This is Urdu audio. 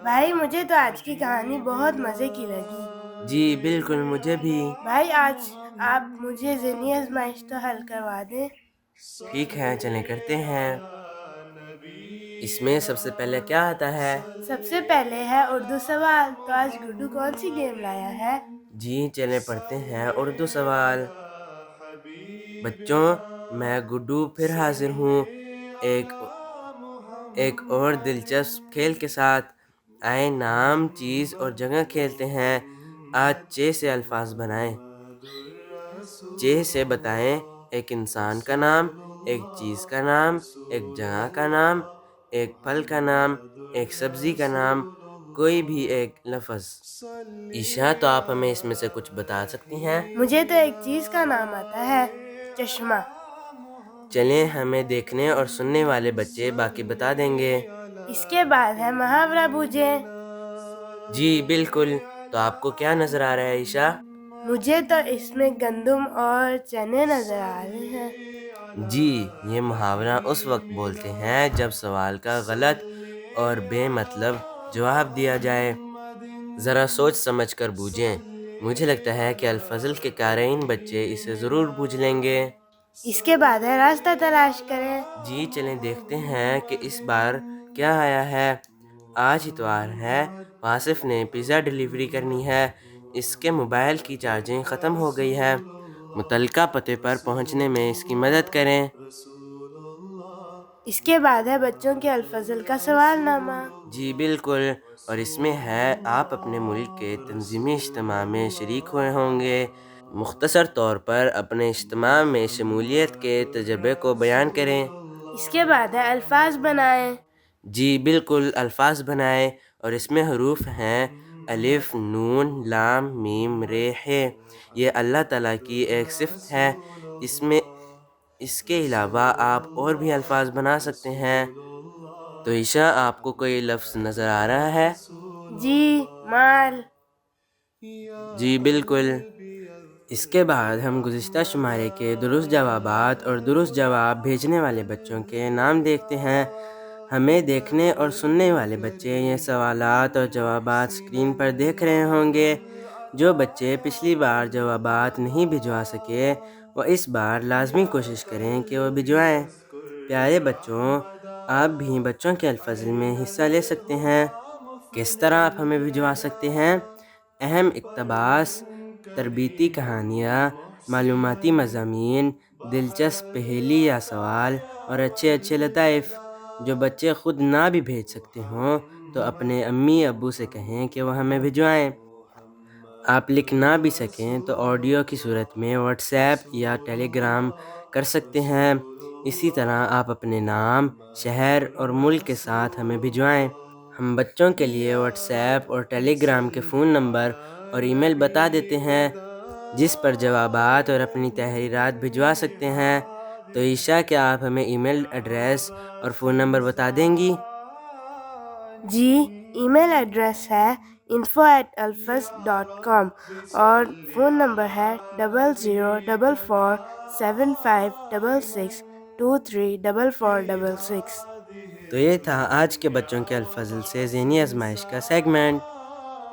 بھائی مجھے تو آج کی کہانی بہت مزے کی لگی۔ جی بالکل، مجھے بھی۔ بھائی آج آپ مجھے ذہنی آزمائش تو حل کروا دیں۔ ٹھیک ہے، چلیں کرتے ہیں۔ اس میں سب سے پہلے کیا آتا ہے؟ سب سے پہلے ہے اردو سوال۔ تو آج گڈو کون سی گیم لایا ہے؟ جی چلیں پڑھتے ہیں اردو سوال۔ بچوں، میں گڈو پھر حاضر ہوں ایک اور دلچسپ کھیل کے ساتھ۔ آئے نام، چیز اور جگہ کھیلتے ہیں۔ آج 6 سے الفاظ بنائیں۔ 6 سے بتائیں ایک انسان کا نام، ایک چیز کا نام، ایک جگہ کا نام، ایک پھل کا نام، ایک سبزی کا نام، کوئی بھی ایک لفظ۔ عشاء، تو آپ ہمیں اس میں سے کچھ بتا سکتی ہیں؟ مجھے تو ایک چیز کا نام آتا ہے، چشمہ۔ چلیں، ہمیں دیکھنے اور سننے والے بچے باقی بتا دیں گے۔ اس کے بعد ہے محاورہ بوجھیں۔ جی بالکل، تو آپ کو کیا نظر آ رہا ہے عشاء؟ مجھے تو اس میں گندم اور چنے نظر آ رہے ہیں۔ جی، یہ محاورہ اس وقت بولتے ہیں جب سوال کا غلط اور بے مطلب جواب دیا جائے۔ ذرا سوچ سمجھ کر بوجھیں۔ مجھے لگتا ہے کہ الفضل کے قارئین بچے اسے ضرور بوجھ لیں گے۔ اس کے بعد ہے راستہ تلاش کریں۔ جی چلیں دیکھتے ہیں کہ اس بار کیا آیا ہے۔ آج اتوار ہے، واصف نے پیزا ڈیلیوری کرنی ہے۔ اس کے موبائل کی چارجنگ ختم ہو گئی ہے۔ متعلقہ پتے پر پہنچنے میں اس کی مدد کریں۔ اس کے بعد ہے بچوں کے الفضل کا سوال نامہ۔ جی بالکل، اور اس میں ہے آپ اپنے ملک کے تنظیمی اجتماع میں شریک ہوئے ہوں گے۔ مختصر طور پر اپنے اجتماع میں شمولیت کے تجربے کو بیان کریں۔ اس کے بعد ہے الفاظ بنائیں۔ جی بالکل، الفاظ بنائیں، اور اس میں حروف ہیں الف، نون، لام، میم، ر، ح۔ یہ اللہ تعالیٰ کی ایک صفت ہے۔ اس کے علاوہ آپ اور بھی الفاظ بنا سکتے ہیں۔ تو عشاء، آپ کو کوئی لفظ نظر آ رہا ہے؟ جی، مال۔ جی بالکل۔ اس کے بعد ہم گزشتہ شمارے کے درست جوابات اور درست جواب بھیجنے والے بچوں کے نام دیکھتے ہیں۔ ہمیں دیکھنے اور سننے والے بچے یہ سوالات اور جوابات اسکرین پر دیکھ رہے ہوں گے۔ جو بچے پچھلی بار جوابات نہیں بھجوا سکے، وہ اس بار لازمی کوشش کریں کہ وہ بھجوائیں۔ پیارے بچوں، آپ بھی بچوں کے الفضل میں حصہ لے سکتے ہیں۔ کس طرح آپ ہمیں بھجوا سکتے ہیں؟ اہم اقتباس، تربیتی کہانیاں، معلوماتی مضامین، دلچسپ پہیلی یا سوال، اور اچھے لطائف۔ جو بچے خود نہ بھی بھیج سکتے ہوں تو اپنے امی ابو سے کہیں کہ وہ ہمیں بھجوائیں۔ آپ لکھ نہ بھی سکیں تو آڈیو کی صورت میں واٹس ایپ یا ٹیلی گرام کر سکتے ہیں۔ اسی طرح آپ اپنے نام، شہر اور ملک کے ساتھ ہمیں بھجوائیں۔ ہم بچوں کے لیے واٹس ایپ اور ٹیلی گرام کے فون نمبر اور ای میل بتا دیتے ہیں جس پر جوابات اور اپنی تحریرات بھجوا سکتے ہیں۔ تو عشاء، کیا آپ ہمیں ای میل ایڈریس اور فون نمبر بتا دیں گی؟ جی، ای میل ایڈریس ہے info@alfaz.com اور فون نمبر ہے 00447566234466۔ تو یہ تھا آج کے بچوں کے الفضل سے ذہنی آزمائش کا سیگمنٹ۔